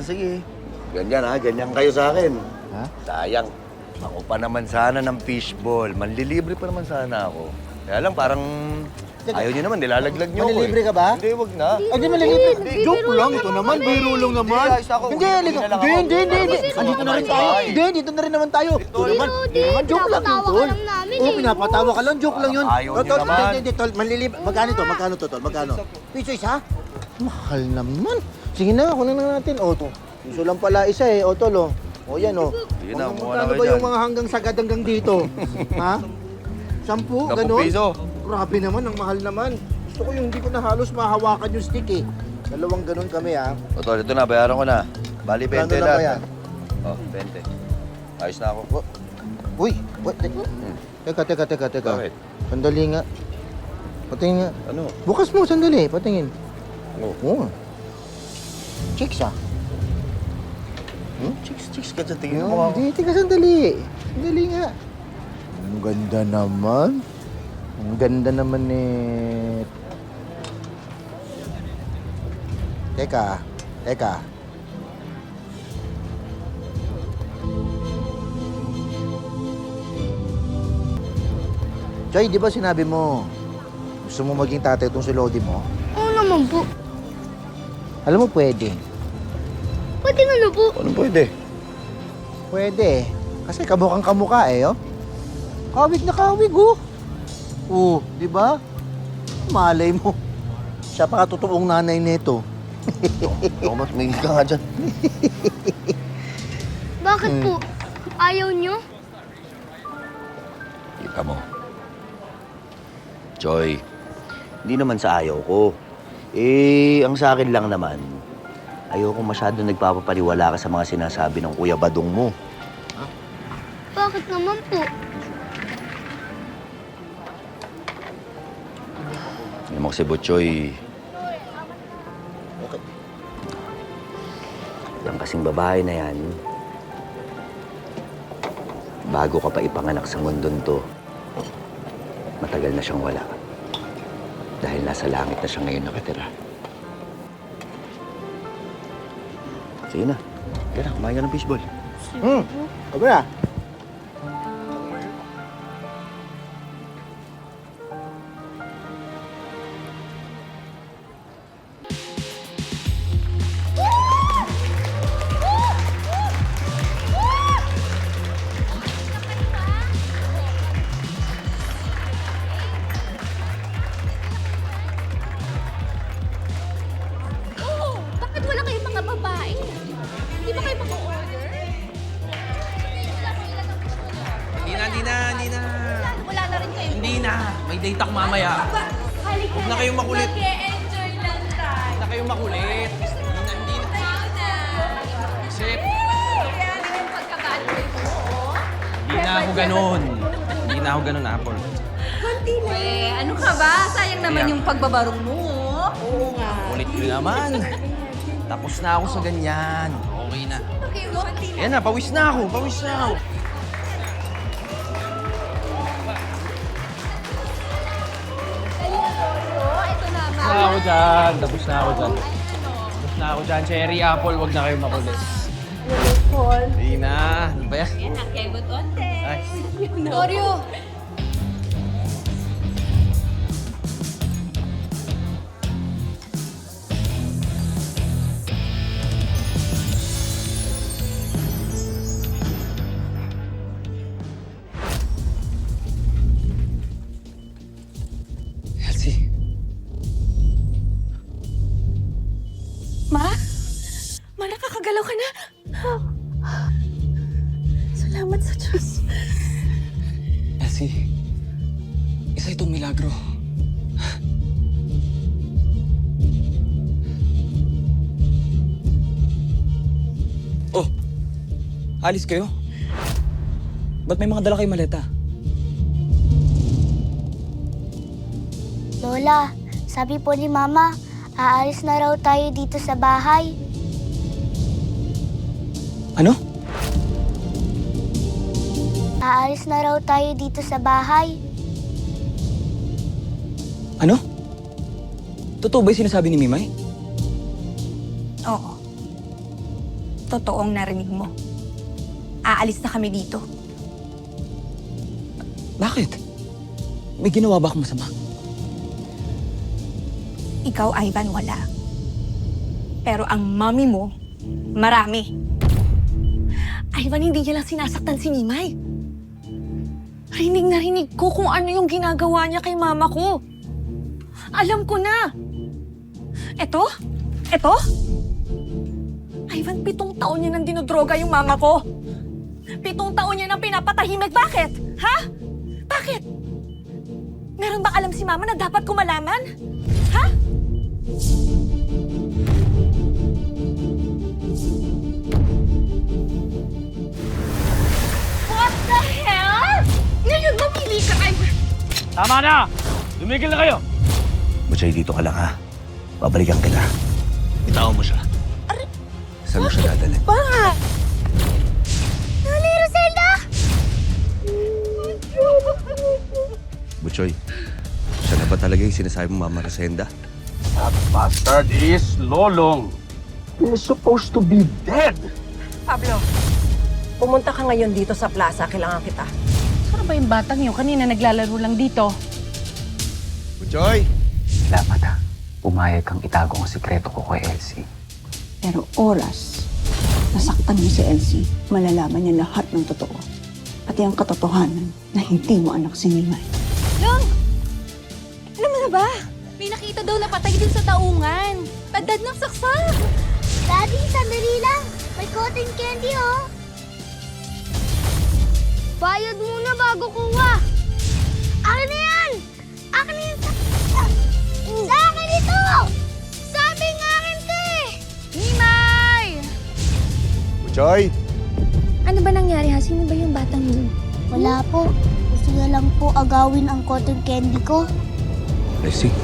sige. Ganyan ha, ganyan kayo sa akin. Ha? Sayang. Ako pa naman sana ng fishball. Manlilibre pa naman sana ako. Kaya lang parang ayaw niyo naman, nilalaglag niyo ako. Manlilibre ka ba? Hindi, wag na. Ay, di malilibre. Joke lang. Ito naman, biro lang naman. Hindi, ayos ako. Hindi, Hindi na lang ako. hindi. Andito na rin tayo. Hindi, dito na rin naman tayo. Ito naman, joke lang yun, tol. Oo, pinapatawa ka lang, joke lang yun. Ayaw niyo Tol, naman. Hindi, tol, manlilibre. Magkano to? Magkano to, tol? Magkano? Piso isa? Mahal naman. Sige na, kunin na natin. O, to. Piso lang pala isa eh. O, tol, o. O, yan, o. Sige na, umuha na Magkano kayo ba yung dyan. mga hanggang sagad hanggang dito? Ha? 10? 10 Ganon? piso. Grabe naman, ang mahal naman. Gusto ko yung hindi ko na halos mahawakan yung stick eh. Dalawang ganun kami ha. O, tol, ito na, bayaran ko na. Bali, 20 Magkano lang lahat. ba yan? Oh, 20. Ayos na ako. Uy, what? Teka. Bakit? Sandali nga. Patingin nga. Ano? Bukas mo, sandali. Patingin. Oh. Oo. Chicks ah. Chicks ka dyan, tingin mo ako. Hindi, teka sandali. Sandali nga. Ang ganda naman. Ang ganda naman eh. Teka. Joy, di ba sinabi mo, gusto mo maging tatay itong si Lodi mo? Oo naman po. Alam mo, pwede. Pwede nga na po. Anong pwede? Pwede. Kasi kamukhang kamukha eh, oh. Kawig na kawig, oh. Oo, di ba? Malay mo. Siya pa katotoong nanay nito. Ako mas may ka nga dyan. Bakit po? Ayaw nyo? Kita mo. Joy, hindi naman sa ayaw ko. Ang sa akin lang naman, ayoko masyado nagpapapaliwala ka sa mga sinasabi ng Kuya Badong mo. Bakit naman po? Alam mo kasi, Butchoy, Okay. yung kasing babae na yan, bago ka pa ipanganak sa mundon to, matagal na siyang wala. Dahil nasa langit na siya ngayon nakatira. Sige na. Kaya na, kumain ka ng fishball. Aba na. Oh, bakit wala kayong mga babae? Hindi ba kayo mag-order? Hindi na. Wala na rin kayo. Hindi na. May date ako mamaya. Halika Huwag na kayong makulit. Mag-e-enjoy lang tayo. Huwag na kayong makulit. Hindi na. Sip. Kaya yung pagka-bad boy mo, oh. Hindi na ako ganun, Apple. Konti na. Ano ka ba? Sayang naman Kaya- yung pagbabarong mo. Oo nga. Kulit nyo naman. Tapos na ako sa ganyan. Okay na. Okay, konti na. Yan na, pawis na ako. Ito na, Tapos na ako dyan. Tapos na ako dyan. Cherry Apple, wag na kayong makulit. Hindi na. Ano ba yan? Yan, akebot onte. Ay. Oreo. Elsie. Ma? Ma, nakakagalaw ka na? Salamat sa Diyos. Elsie. Isa itong milagro. Oh, alis kayo? Ba't may mga dala kayong maleta? Lola, sabi po ni Mama, aalis na raw tayo dito sa bahay. Ano? Aalis na raw tayo dito sa bahay. Ano? Totoo ba yung sinasabi ni Mimay? Oo. totoong narinig mo. Aalis na kami dito. Bakit? May ginawa ba akong masama? Ikaw, Ivan, wala. Pero ang mommy mo, marami. Ivan, hindi niya lang sinasaktan si Nimay. Rinig na rinig ko kung ano yung ginagawa niya kay mama ko. Alam ko na. Eto? Ivan, 7 taon niya nang dinodroga yung mama ko. 7 taon niya nang pinapatahimik. Bakit? Ha? Bakit? Meron bang alam si mama na dapat ko malaman? Ha? What the hell? Ngayon mamili ka, Ivan. Tama na! Tumigil na kayo! Butchoy, dito ka lang ha. Babalikan kita. Bitawan mo siya. Saan mo siya dadalhin? Nani, Roselda! Butchoy, siya na ba talaga yung sinasabi mo, Mama Rosenda? That bastard is Lolong. He is supposed to be dead. Pablo, pumunta ka ngayon dito sa plaza. Kailangan kita. Saan ba yung batang yun? Kanina naglalaro lang dito. Butchoy! Salamat ha. Pumayag kang itago ang sikreto ko kay Elsie. Pero oras, nasaktan mo si Elsie, malalaman niya lahat ng totoo. Pati ang katotohanan na hindi mo anak si Nimay. Long! Alam mo na ba? May nakita daw na patay din sa taungan. Padad ng saksak. Daddy, sandali lang. May cotton candy, oh. Bayad muna bago kuha. Akin na yan! Akin na yan! Sa akin ito! Sabi nga akin to eh! Nimay! Butchoy! Ano ba nangyari ha? Sino ba yung batang yun? Wala po. Gusto niya lang po agawin ang cotton candy ko. Elsie,